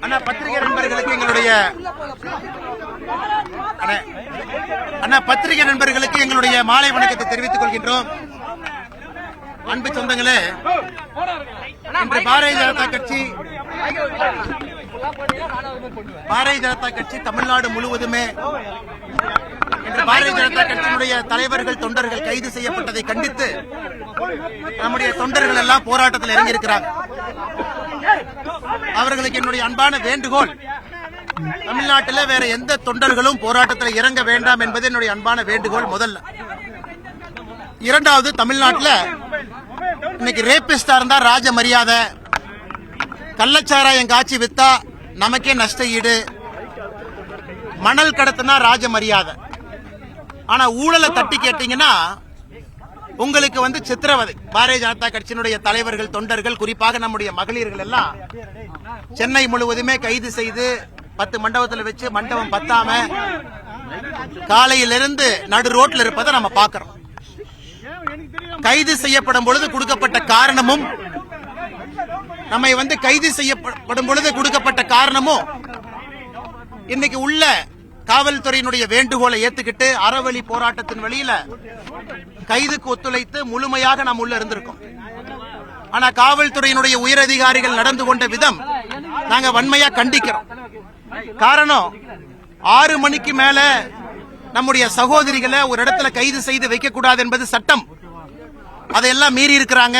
அண்ணா பத்திரிகை நண்பர்களுக்கு எங்களுடைய மாலை வணக்கத்தை தெரிவித்துக் கொள்கின்றோம். அன்பு சொந்தங்களே, இன்று பாரதிய ஜனதா கட்சி தமிழ்நாடு முழுவதுமே இன்று பாரதிய ஜனதா கட்சியினுடைய தலைவர்கள் தொண்டர்கள் கைது செய்யப்பட்டதை கண்டித்து நம்முடைய தொண்டர்கள் எல்லாம் போராட்டத்தில் இறங்கியிருக்கிறார். அவர்களுக்கு என்னுடைய அன்பான வேண்டுகோள், தமிழ்நாட்டில் வேற எந்த தொண்டர்களும் போராட்டத்தில் இறங்க வேண்டாம் என்பது என்னுடைய அன்பான வேண்டுகோள். முதல்ல. இரண்டாவது, தமிழ்நாட்டில் இன்னைக்கு ரேபிஸ்டா இருந்தா ராஜ மரியாதை, கள்ளச்சாராயம் காட்சி வித்தா நமக்கே நஷ்ட ஈடு, மணல் கடத்தினா ராஜ மரியாதை. ஆனா ஊழலை தட்டி கேட்டீங்கன்னா உங்களுக்கு சித்திரவதை. பாரதிய ஜனதா கட்சியினுடைய தலைவர்கள் தொண்டர்கள் குறிப்பாக நம்முடைய மகளிர்கள் எல்லாம் சென்னை முழுவதுமே கைது செய்து 10 மண்டபத்தில் வச்சு மண்டபம் பத்தாம காலையிலிருந்து நடு ரோட்ல இருப்பதை நம்ம பார்க்கிறோம். கைது செய்யப்படும் பொழுது கொடுக்கப்பட்ட காரணமும் நம்மை கைது செய்யப்படும் பொழுது கொடுக்கப்பட்ட காரணமும் இன்னைக்கு உள்ள காவல்துறையினுடைய வேண்டுகோளை ஏத்துக்கிட்டு அறவழி போராட்டத்தின் வழியில கைதுக்கு ஒத்துழைத்து முழுமையாக நாம் உள்ள இருந்திருக்கோம். ஆனா காவல்துறையினுடைய உயரதிகாரிகள் நடந்து கொண்ட விதம் நாங்க வன்மையா கண்டிக்கிறோம். காரணம், 6 மணிக்கு மேல நம்முடைய சகோதரிகளை ஒரு இடத்துல கைது செய்து வைக்க கூடாது என்பது சட்டம். அதையெல்லாம் மீறி இருக்கிறாங்க.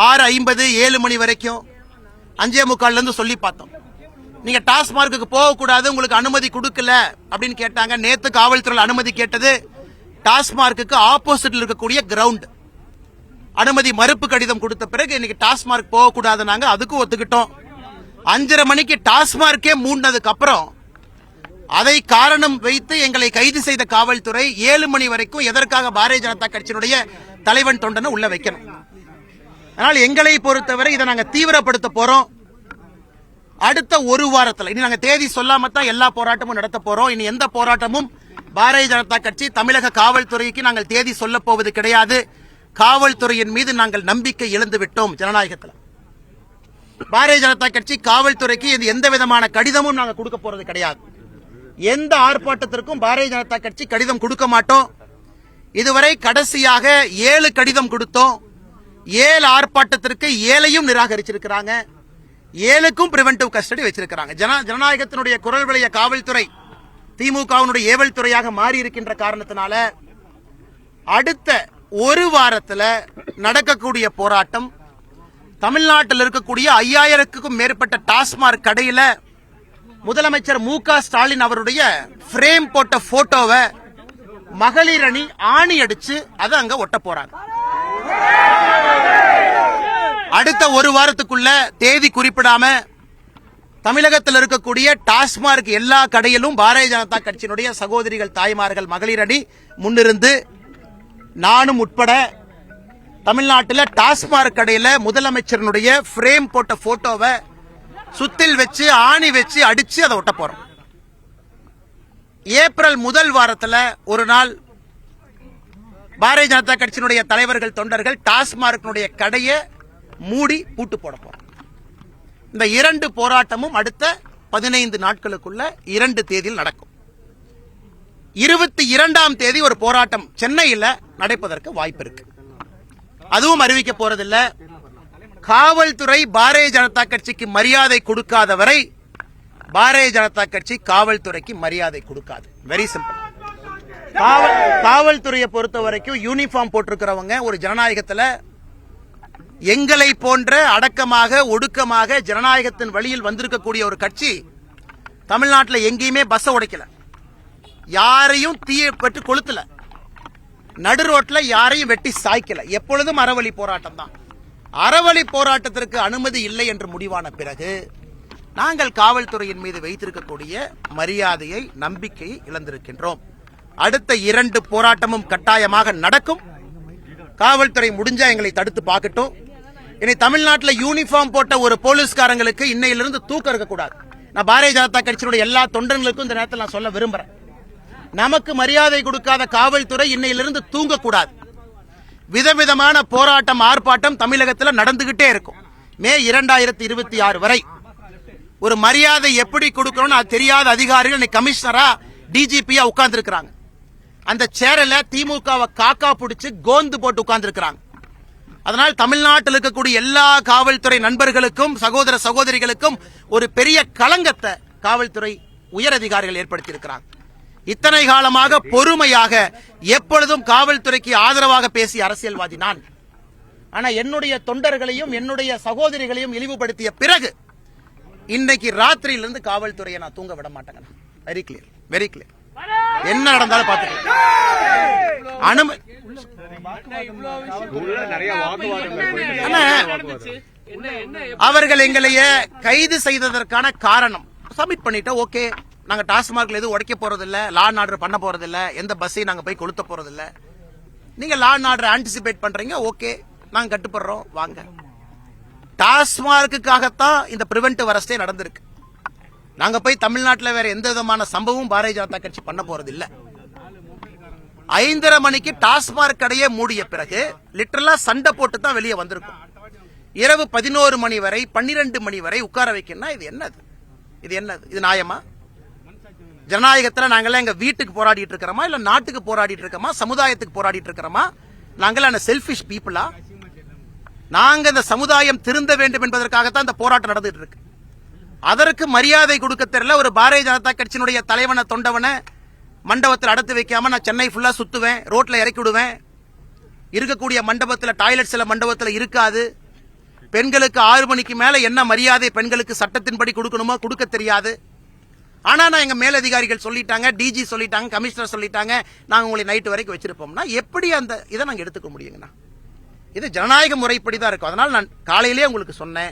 6:50 7 மணி வரைக்கும் 5:45 இருந்து சொல்லி பார்த்தோம். நீங்க டாஸ்மார்க்கு போக கூடாது, உங்களுக்கு அனுமதி கொடுக்கல அப்படின்னு கேட்டாங்க. நேத்து காவல்துறை அனுமதி கேட்டது டாஸ்மார்க்கு ஆப்போசிட்ல இருக்கக்கூடிய கிரவுண்ட். அனுமதி மறுப்பு கடிதம் கொடுத்த பிறகு இன்னைக்கு டாஸ்மார்க் போக கூடாது, நாங்க அதுக்கும் ஒத்துக்கிட்டோம். 5:30 மணிக்கு டாஸ்மார்க்கே மூடினதுக்கு அப்புறம் அதை காரணம் வைத்து எங்களை கைது செய்த காவல்துறை 7 மணி வரைக்கும் எதற்காக பாரதிய ஜனதா கட்சியினுடைய தலைவன் தொண்டனை உள்ள வைக்கணும்? அதனால் எங்களை பொறுத்தவரை இதை நாங்க தீவிரப்படுத்த போறோம். அடுத்த ஒரு வாரத்தில், இனி நாங்க தேதி சொல்லாம தான் எல்லா போராட்டமும் நடத்த போறோம். இனி எந்த போராட்டமும் பாரதிய ஜனதா கட்சி தமிழக காவல்துறைக்கு நாங்கள் தேதி சொல்ல போவது கிடையாது. காவல்துறையின் மீது நாங்கள் நம்பிக்கை இழந்து விட்டோம். ஜனநாயகத்தில் பாரதிய ஜனதா கட்சி காவல்துறைக்கு எந்த விதமான கடிதமும் நாங்கள் கொடுக்க போறது கிடையாது. எந்த ஆர்ப்பாட்டத்திற்கும் பாரதிய ஜனதா கட்சி கடிதம் கொடுக்க மாட்டோம். இதுவரை கடைசியாக 7 கடிதம் கொடுத்தோம். 7 ஆர்ப்பாட்டத்திற்கு 7ஐயும் நிராகரிச்சிருக்கிறாங்க. 7க்கும் பிரிவென்டிவ் கஸ்டடி வச்சிருக்கிறாங்க. ஜனநாயகத்தினுடைய குரல் விளைய காவல்துறை திமுகவினுடைய ஏவல் துறையாக மாறி இருக்கின்ற காரணத்தினால அடுத்த ஒரு வாரத்தில் நடக்கக்கூடிய போராட்டம் தமிழ்நாட்டில் இருக்கக்கூடிய 5000க்கும் மேற்பட்ட டாஸ்மாக் கடையில முதலமைச்சர் மு.க. ஸ்டாலின் அவருடைய பிரேம் போட்ட போட்டோவை மகளிர் அணி ஆணி அடிச்சு அதை அங்க ஒட்ட போறாங்க. அடுத்த ஒரு வாரத்துக்குள்ள தேதி குறிப்பிடாம தமிழகத்தில் இருக்கக்கூடிய டாஸ்மாக் எல்லா கடையிலும் பாரதிய ஜனதா கட்சியினுடைய சகோதரிகள், தாய்மார்கள், மகளிர் அணி முன்னிருந்து நானும் உட்பட தமிழ்நாட்டில் டாஸ்மாக் கடையில முதலமைச்சருடைய பிரேம் போட்ட போட்டோவை சுத்தில் வச்சு ஆணி வச்சு அடிச்சு அதை ஒட்ட போறோம். ஏப்ரல் முதல் வாரத்தில் ஒரு நாள் பாரதிய ஜனதா கட்சியினுடைய தலைவர்கள் தொண்டர்கள் டாஸ்மாக் கடையை மூடி பூட்டு போட போறோம். இந்த 2 போராட்டமும் அடுத்த 15 நாட்களுக்குள்ள 2 தேதியில் நடக்கும். 22ஆம் தேதி ஒரு போராட்டம் சென்னையில் நடப்பதற்கு வாய்ப்பு இருக்கு. அதுவும் அறிவிக்க போறதில்ல. காவல்துறை பாரதிய ஜனதா கட்சிக்கு மரியாதை கொடுக்காத வரை பாரதிய ஜனதா கட்சி காவல்துறைக்கு மரியாதை கொடுக்காது. Very simple. காவல்துறையை பொறுத்த வரைக்கும் யூனிஃபார்ம் போட்டிருக்கிறவங்க ஒரு ஜனநாயகத்தில் எங்களை போன்ற அடக்கமாக ஒடுக்கமாக ஜனநாயகத்தின் வழியில் வந்திருக்கக்கூடிய ஒரு கட்சி தமிழ்நாட்டில் எங்கேயுமே பஸ் உடைக்கல, யாரையும் தீயை பற்றி கொளுத்தல, நடு ரோட்ல யாரையும் வெட்டி சாய்க்கல. எப்பொழுதும் அறவழி போராட்டம் தான். அறவழி போராட்டத்திற்கு அனுமதி இல்லை என்று முடிவான பிறகு நாங்கள் காவல்துறையின் மீது வைத்திருக்கக்கூடிய மரியாதையை, நம்பிக்கையை இழந்திருக்கின்றோம். அடுத்த 2 போராட்டமும் கட்டாயமாக நடக்கும். காவல்துறை முடிஞ்சா எங்களை தடுத்து பார்க்கட்டும். இனி தமிழ்நாட்டில் யூனிஃபார்ம் போட்ட ஒரு போலீஸ்காரங்களுக்கு இன்னையிலிருந்து தூக்கம் இருக்கக்கூடாது. நான் பாரதிய ஜனதா கட்சியினுடைய எல்லா தொண்டர்களுக்கும் இந்த நேரத்தில் நான் சொல்ல விரும்புறேன். நமக்கு மரியாதை கொடுக்காத காவல்துறை இன்னையிலிருந்து தூங்கக்கூடாது. விதவிதமான போராட்டம், ஆர்ப்பாட்டம் தமிழகத்தில் நடந்துகிட்டே இருக்கும். மே 2026 வரை ஒரு மரியாதை எப்படி கொடுக்கணும்னு அது தெரியாத அதிகாரிகள் கமிஷனரா டிஜிபியா உட்கார்ந்து இருக்கிறாங்க. அந்த சேரல திமுகவை காக்கா பிடிச்சு கோந்து போட்டு உட்கார்ந்து இருக்கிறாங்க. அதனால் தமிழ்நாட்டில் இருக்கக்கூடிய எல்லா காவல்துறை நண்பர்களுக்கும் சகோதர சகோதரிகளுக்கும் ஒரு பெரிய களங்கத்தை காவல்துறை உயர் அதிகாரிகள் ஏற்படுத்தி இருக்கிறாங்க. இத்தனை காலமாக பொறுமையாக எப்பொழுதும் காவல்துறைக்கு ஆதரவாக பேசிய அரசியல்வாதி நான். ஆனா என்னுடைய தொண்டர்களையும் என்னுடைய சகோதரிகளையும் இழிவுபடுத்திய பிறகு இன்னைக்கு ராத்திரியிலிருந்து காவல்துறையை நான் தூங்க விட மாட்டேங்க. Very clear, very clear. என்ன நடந்தாலும் பாத்துக்கலாம். அவர்கள் எங்களையே கைது செய்ததற்கான காரணம் சப்மிட் பண்ணிட்ட. ஓகே, நாங்க டாஸ்மார்க்ல எதுவும் உடைக்க போறது இல்ல, லா அண்ட் ஆர்டர் பண்ண போறது இல்ல, எந்த பஸ்ஸையும் நாங்க போய் கொளுத்த போறது இல்ல. நீங்க லா அண்ட் ஆர்டர் ஆன்டிசிபேட் பண்றீங்க, ஓகே, நாங்க கட்டுப்படுறோம், வாங்க. டாஸ்மார்க்குக்காகத்தான் இந்த பிரிவென்டிவ் அரெஸ்டே நடந்திருக்கு. நாங்க போய் தமிழ்நாட்டில் வேற எந்த விதமான சம்பவம் பாரதிய ஜனதா கட்சி பண்ண போறது இல்ல. 5:30 மணிக்கு டாஸ்மார்க் கடையே மூடிய பிறகு லிட்டரலா சண்டை போட்டு தான் வெளியே வந்திருக்கும். இரவு 11 மணி வரை 12 மணி வரை உட்கார வைக்கணும்னா இது என்னது? இது என்னது? இது நியாயமா? ஜனநாயகத்தில் நாங்களாம் எங்க வீட்டுக்கு போராடிட்டு இருக்கிறோமா, இல்ல நாட்டுக்கு போராடிட்டு இருக்கோமா, சமுதாயத்துக்கு போராடிட்டு இருக்கிறோமா? நாங்களாம் செல்ஃபிஷ் பீப்புளா? நாங்க இந்த சமுதாயம் திருந்த வேண்டும் என்பதற்காகத்தான் இந்த போராட்டம் நடந்துட்டு இருக்கு. அதற்கு மரியாதை கொடுக்க தெரியல ஒரு பாரதிய ஜனதா கட்சியினுடைய தலைவனை தொண்டவனை மண்டபத்தில் அடத்து வைக்காம நான் சென்னை ஃபுல்லா சுத்துவேன், ரோட்ல இறக்கி விடுவேன். இருக்கக்கூடிய மண்டபத்தில் டாய்லெட் சில மண்டபத்தில் இருக்காது. பெண்களுக்கு 6 மணிக்கு மேல என்ன மரியாதை பெண்களுக்கு சட்டத்தின்படி கொடுக்கணுமோ கொடுக்க தெரியாது. ஆனா நான் எங்க மேலதிகாரிகள் சொல்லிட்டாங்க, டிஜி சொல்லிட்டாங்க, கமிஷனர் சொல்லிட்டாங்க, நாங்க உங்களை நைட்டு வரைக்கும் வச்சிருப்போம்னா எப்படி அந்த இதை நாங்க எடுத்துக்க முடியுங்கண்ணா? இது ஜனநாயக முறைப்படி தான் இருக்கும். அதனால நான் காலையிலேயே உங்களுக்கு சொன்னேன்,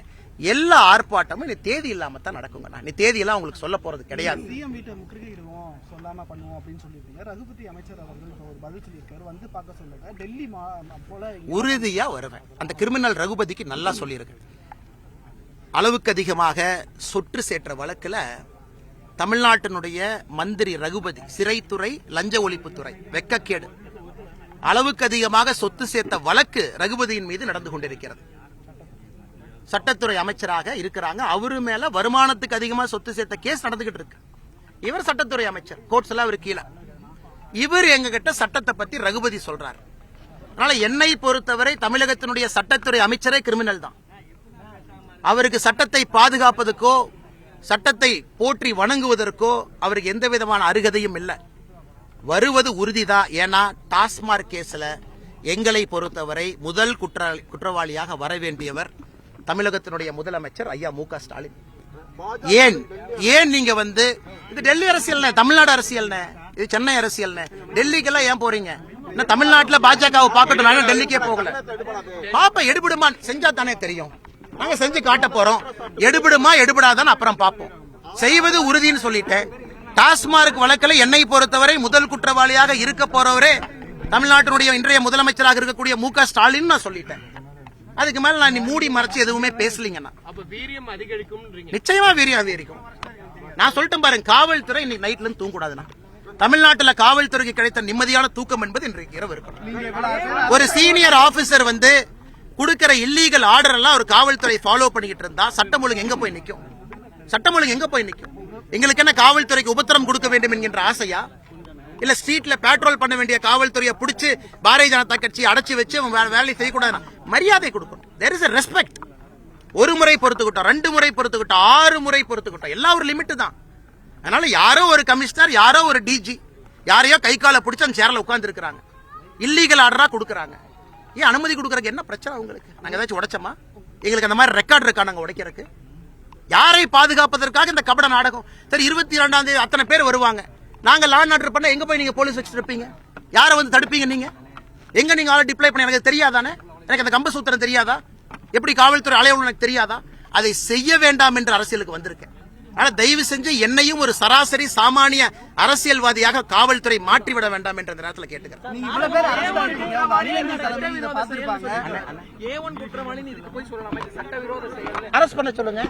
எல்லா ஆர்ப்பாட்டமும் நீ தேதி இல்லாம தான் நடக்குங்கண்ணா. நீ தேதி எல்லாம் உங்களுக்கு சொல்ல போறது கிடையாது. சிஎம் வீட்டை முற்றுகையிடுவோம், சொல்லாம பண்ணுவோம் அப்படின்னு சொல்லிருக்கீங்க. ரகுபதி அமைச்சர் அவர்கள் ஒரு பதில் சொல்லியிருக்காரு, வந்து பார்க்க சொல்லுங்க, டெல்லி போல உறுதியா வருவேன். அந்த கிரிமினல் ரகுபதிக்கு நல்லா சொல்லியிருக்கேன். அளவுக்கு அதிகமாக சொற்று சேற்ற வழக்குல தமிழ்நாட்டினுடைய மந்திரி ரகுபதி, சிறைத்துறை, லஞ்ச ஒழிப்புத்துறை, வெக்கக்கேடு, அளவுக்கு அதிகமாக சொத்து சேர்த்த வழக்கு ரகுபதியின் மீது நடந்து கொண்டிருக்கிறது. சட்டத்துறை அமைச்சராக இருக்கிறாங்க. அவரு மேல வருமானத்துக்கு அதிகமா சொத்து சேர்த்த கேஸ் நடந்துகிட்டு இருக்கு. இவர் சட்டத்துறை அமைச்சர், கோர்ட்ஸ் எல்லாம் அவர் கீழே. இவர் எங்க கிட்ட சட்டத்தை பத்தி ரகுபதி சொல்றாரு. அதனால என்னை பொறுத்தவரை தமிழகத்தினுடைய சட்டத்துறை அமைச்சரே கிரிமினல் தான். அவருக்கு சட்டத்தை பாதுகாப்பதற்கோ சட்டத்தை போற்றி வணங்குவதற்கோ அவருக்கு எந்த விதமான அருகதையும் இல்லை. வருவது உறுதிதான். ஏன்னா டாஸ்மார்க் கேஸ்ல எங்களை பொறுத்தவரை முதல் குற்றவாளியாக வர வேண்டியவர் தமிழகத்தினுடைய முதலமைச்சர் ஐயா மு.க. ஸ்டாலின். ஏன் நீங்க இது டெல்லி அரசியல், தமிழ்நாடு அரசியல், இது சென்னை அரசியல். டெல்லிக்கெல்லாம் ஏன் போறீங்க? தமிழ்நாட்டில் பாஜகவை பார்க்கட்டும், நாங்க டெல்லிக்கே போகல. பாப்பா எடுபடுமா செஞ்சா தானே தெரியும். நாங்க செஞ்சு காட்ட போறோம். எடுபடுமா எடுபடாதான் அப்புறம் பார்ப்போம். செய்வது உறுதின்னு சொல்லிட்டேன். டாஸ்மார்க் வழக்கில் என்னை பொறுத்தவரை முதல் குற்றவாளியாக இருக்க போறவரே தமிழ்நாட்டினுடைய இன்றைய முதலமைச்சராக இருக்கக்கூடிய மு.க. ஸ்டாலின் நான் சொல்லிட்டேன். அதுக்கு மேல நான் மூடி மறைச்சு எதுவுமே பேசலீங்கன்னா நிச்சயமா வீரியம் அதிகரிக்கும். நான் சொல்லிட்டேன் பாருங்க, காவல்துறை இன்னைக்கு நைட்ல இருந்து தூங்கக்கூடாதுன்னா. தமிழ்நாட்டில் காவல்துறைக்கு கிடைத்த நிம்மதியான தூக்கம் என்பது இன்றைக்கு இரவு இருக்கணும். ஒரு சீனியர் ஆபீசர் கொடுக்கிற இல்லீகல் ஆர்டர் எல்லாம் ஒரு காவல்துறை ஃபாலோ பண்ணிக்கிட்டு இருந்தா சட்டம் ஒழுங்கு எங்க போய் நிக்கும்? சட்டம் ஒழுங்கு எங்க போய் நிக்கும்? எங்களுக்கு என்ன காவல்துறைக்கு உபத்திரம் கொடுக்க வேண்டும் என்கின்ற ஆசையா? இல்ல ஸ்ட்ரீட்ல பேட்ரோல் பண்ண வேண்டிய காவல்துறையை பிடிச்சு பாரதிய ஜனதா கட்சி அடைச்சு வச்சு வேலை செய்யக்கூடாது. மரியாதை கொடுக்கணும். There is a respect. ஒரு முறை பொறுத்துக்கிட்டோம், 2 முறை பொறுத்துக்கிட்டோம், 6 முறை பொறுத்துக்கிட்டோம், எல்லாம் ஒரு லிமிட் தான். அதனால யாரோ ஒரு கமிஷனர், யாரோ ஒரு டிஜி யாரையோ கை காலை பிடிச்சு அந்த சேர்ல உட்கார்ந்து இருக்கிறாங்க, இல்லீகல் ஆர்டரா கொடுக்கறாங்க. ஏன் அனுமதி கொடுக்கறதுக்கு என்ன பிரச்சனை உங்களுக்கு? நாங்க ஏதாச்சும் உடைச்சோமா? எங்களுக்கு அந்த மாதிரி ரெக்கார்ட் இருக்கா நாங்க உடைக்கிறதுக்கு? யாரை பாதுகாப்பதற்காக இந்த கபட நாடகம்? சரி, 22ஆம் தேதி அத்தனை பேர் வருவாங்க. நாங்க லா அண்ட் ஆர்டர் பண்ண எங்க போய் நீங்க போலீஸ் வச்சுட்டு இருப்பீங்க? யாரை தடுப்பீங்க? நீங்க எங்க நீங்க ஆளை டிப்ளை பண்ண எனக்கு தெரியாதானே? எனக்கு அந்த கம்ப சூத்திரம் தெரியாதா? எப்படி காவல்துறை அலையவும் எனக்கு தெரியாதா? அதை செய்ய வேண்டாம் என்று அரசியலுக்கு வந்திருக்கேன். ஆனா தயவு செஞ்சு என்னையும் ஒரு சராசரி சாமானிய அரசியல்வாதியாக காவல்துறை மாற்றிவிட வேண்டாம் என்ற நேரத்தில் கேட்டுக்கிறேன். அரஸ்ட் பண்ண சொல்லுங்க.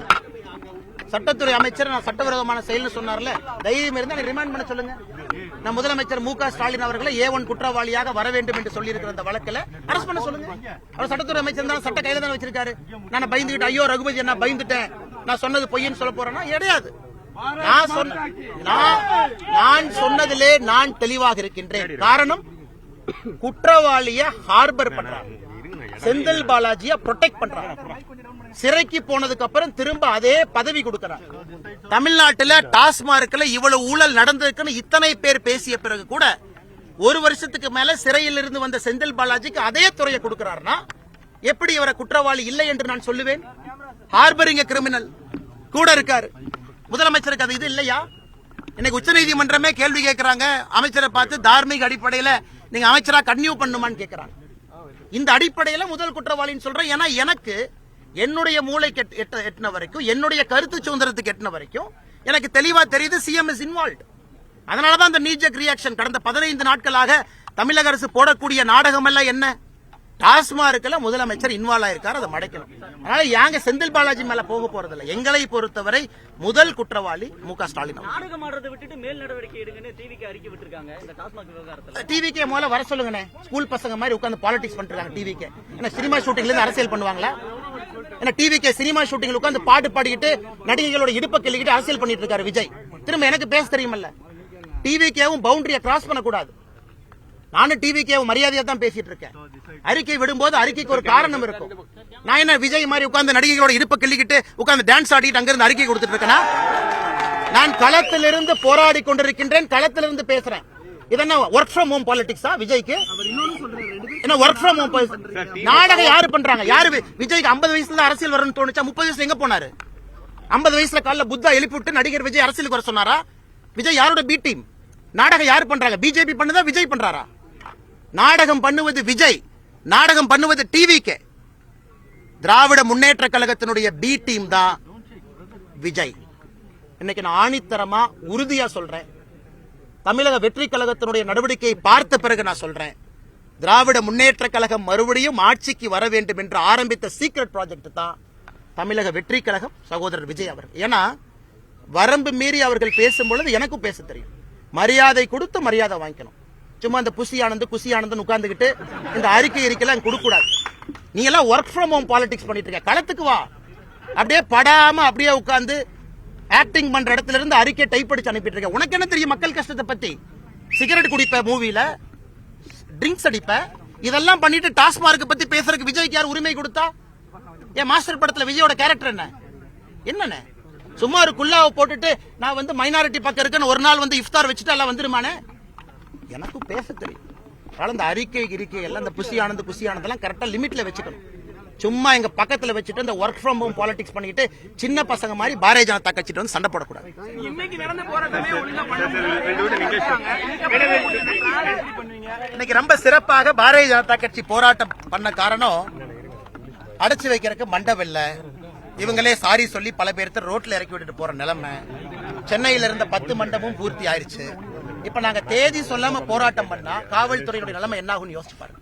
சட்டத்துறை அமைச்சர் நான் சட்டவிரோதமான செயல் சொன்னார்ல, தைரியம் இருந்தா ரிமாண்ட் பண்ண சொல்லுங்க. நான் முதலமைச்சர் மு.க. ஸ்டாலின் அவர்களை A1 குற்றவாளியாக வர வேண்டும் என்று சொல்லி இருக்கிற அந்த வழக்கில் அரஸ்ட் பண்ண சொல்லுங்க. அவர் சட்டத்துறை அமைச்சர் தான், சட்ட கையில தான் வச்சிருக்காரு. நான் பயந்துகிட்டு ஐயோ ரகுபதி என்ன பயந்துட்டேன் நான் சொன்னது பொய்ன்னு சொல்ல போறேன்னா கிடையாது. நான் சொன்னதிலே நான் தெளிவாக இருக்கின்றேன். காரணம், குற்றவாளிய ஹார்பர் பண்றாங்க, செந்தில் பாலாஜிய ப்ரொடெக்ட் பண்றாங்க. சிறைக்கு போனதுக்கு அப்புறம் திரும்ப அதே பதவி கொடுக்கறாங்க. தமிழ்நாட்டில் டாஸ்மார்க்ல இவ்வளவு ஊழல் நடந்திருக்குன்னு இத்தனை பேர் பேசிய பிறகு கூட 1 வருஷத்துக்கு மேல சிறையில் இருந்து வந்த செந்தில் பாலாஜிக்கு அதே துறையை கொடுக்கிறார்னா எப்படி இவரை குற்றவாளி இல்லை என்று நான் சொல்லுவேன்? ஹார்பரிங்க கிரிமினல் கூட இருக்காரு. முதலமைச்சருக்கு அது இது இல்லையா? இன்னைக்கு உச்சநீதிமன்றமே கேள்வி கேட்கிறாங்க, அமைச்சரை பார்த்து தார்மீக அடிப்படையில நீங்க அமைச்சரா கன்டினியூ பண்ணுமான்னு கேட்கிறாங்க. இந்த அடிப்படையில முதல் குற்றவாளின்னு சொல்றேன். ஏன்னா எனக்கு என்னுடைய மூளைக்கு எட்டின வரைக்கும், என்னுடைய கருத்து சுதந்திரத்துக்கு எட்டின வரைக்கும் எனக்கு தெளிவா தெரியுது சிஎம் இஸ் இன்வால்வ்ட். அதனாலதான் அந்த நீஜக் ரியாக்ஷன். கடந்த 15 நாட்களாக தமிழக அரசு போடக்கூடிய நாடகம் எல்லாம் என்ன? டாஸ்மார்க்ல முதலமைச்சர் இன்வால்வ் ஆயிருக்காரு, அதை மடைக்கணும். அதனால யாங்க செந்தில் பாலாஜி மேல போக போறதில்லை. எங்களை பொறுத்தவரை முதல் குற்றவாளி மு.க. ஸ்டாலின். நாடகம் ஆடுறதை விட்டுட்டு மேல் நடவடிக்கை எடுங்கன்னு டிவிக்கு அறிக்கை விட்டுருக்காங்க. இந்த டாஸ்மாக் விவகாரத்துல டிவிக்கே முதல்ல வர சொல்லுங்கண்ணே. ஸ்கூல் பசங்க மாதிரி உட்கார்ந்து பாலிடிக்ஸ் பண்ணிருக்காங்க டிவிக்கே. என்ன சினிமா ஷூட்டிங்ல இருந்து அரசியல் பண்ணுவாங்களா? என்ன டிவிக்கே சினிமா ஷூட்டிங்ல உட்கார்ந்து பாட்டு பாடிக்கிட்டு நடிகைகளோட இடுப்பை கிள்ளிக்கிட்டு அரசியல் பண்ணிட்டு இருக்காரு விஜய். திரும்ப எனக்கு பேச தெரியுமல்ல. டிவிக்கேவும் பவுண்டரியை கிராஸ் பண்ணக்கூடாது. நானும் டிவிக்கேவும் மரியாதையா தான் பேசிட்டு இருக்கேன். அறிக்கை விடும்போது அறிக்கைக்கு ஒரு காரணம் இருக்கும். நான் என்ன விஜய் மாதிரி உட்கார்ந்து நடிகைகளோட இடுப்பை கிள்ளிக்கிட்டு உட்கார்ந்து டான்ஸ் ஆடிட்டு அங்கிருந்து அறிக்கை கொடுத்துட்டு இருக்கேனா? நான் களத்திலிருந்து போராடி கொண்டிருக்கின்றேன், களத்திலிருந்து பேசுறேன். இதென்ன ஒர்க் ஃப்ரம் ஹோம் பாலிடிக்ஸா விஜய்க்கு? என்ன ஒர்க் ஃப்ரம் ஹோம்? நாடகம் யாரு பண்றாங்க? யாரு? விஜய்க்கு 50 வயசுல அரசியல் வரணும்னு தோணுச்சா? 30 வயசுல எங்க போனாரு? 50 வயசுல காலைல புத்தா எழுப்பி விட்டு நடிகர் விஜய் அரசியலுக்கு வர சொன்னாரா? விஜய் யாரோட பி டீம்? நாடகம் யாரு பண்றாங்க? பிஜேபி பண்ணுதா, விஜய் பண்றாரா? நாடகம் பண்ணுவது விஜய், நாடகம் பண்ணுவது டிவிக்கே. திராவிட முன்னேற்ற கழகத்தினுடைய பி டீம் தான் விஜய். இன்னைக்கு நான் ஆணித்தரமா உறுதியா சொல்றேன், தமிழக வெற்றி கழகத்தினுடைய நடவடிக்கையை பார்த்த பிறகு நான் சொல்றேன், திராவிட முன்னேற்ற கழகம் மறுபடியும் ஆட்சிக்கு வர வேண்டும் என்று ஆரம்பித்த சீக்ரெட் ப்ராஜெக்ட் தான் தமிழக வெற்றி கழகம், சகோதரர் விஜய் அவர்கள். ஏன்னா வரம்பு மீறி அவர்கள் பேசும்பொழுது எனக்கும் பேச தெரியும். மரியாதை கொடுத்து மரியாதை வாங்கிக்கணும். சும்மா இந்த குசி ஆனந்த் உட்கார்ந்துகிட்டு இந்த அறிக்கையெல்லாம் கொடுக்க கூடாது. நீ எல்லாம் ஒர்க் ஃப்ரம் ஹோம் பாலிடிக்ஸ் பண்ணிட்டு இருக்க, களத்துக்கு வா. அப்படியே படாம அப்படியே உட்கார்ந்து ஆக்டிங் பண்ற இடத்துல இருந்து அறிக்கை டைப் அடிச்சு அனுப்பிட்டு இருக்க. உனக்கு என்ன தெரியும் மக்கள் கஷ்டத்தை பத்தி? சிகரெட் குடிப்ப, மூவில ட்ரிங்க்ஸ் அடிப்ப, இதெல்லாம் பண்ணிட்டு டாஸ்மார்க் பத்தி பேசுறதுக்கு விஜய்க்கு யார் உரிமை கொடுத்தா? ஏன் மாஸ்டர் படத்துல விஜயோட கேரக்டர் என்ன? என்னன்னு சும்மா ஒரு குல்லாவை போட்டுட்டு நான் வந்து மைனாரிட்டி பக்கம் இருக்குன்னு ஒரு நாள் வந்து இஃப்தார் வச்சுட்டு எல்லாம் வந்துருமானே? எனக்கும் பேச தெரியும். அதனால இந்த அறிக்கை எல்லாம் இந்த குசி ஆனந்தெல்லாம் கரெக்டா லிமிட்ல வச்சுக்கணும். சும்மா எங்க பக்கத்துல வச்சுட்டு இந்த ஒர்க் ஃப்ரம் ஹோம் பாலிடிக்ஸ் பண்ணிட்டு சின்ன பசங்க மாதிரி பாரதிய ஜனதா கட்சிட்டு வந்து சண்டை போடக்கூடாது. இன்னைக்கு ரொம்ப சிறப்பாக பாரதிய ஜனதா கட்சி போராட்டம் பண்ண காரணம், அடைச்சு வைக்கிறதுக்கு மண்டபம், இவங்களே சாரி சொல்லி பல பேர்த்து ரோட்ல இறக்கி விட்டுட்டு போற நிலைமை. சென்னையில இருந்த 10 மண்டபமும் பூர்த்தி ஆயிருச்சு. இப்ப நாங்க தேதி சொல்லாம போராட்டம் பண்ணா காவல்துறையினுடைய நிலைமை என்ன ஆகும்னு யோசிச்சு பாருங்க.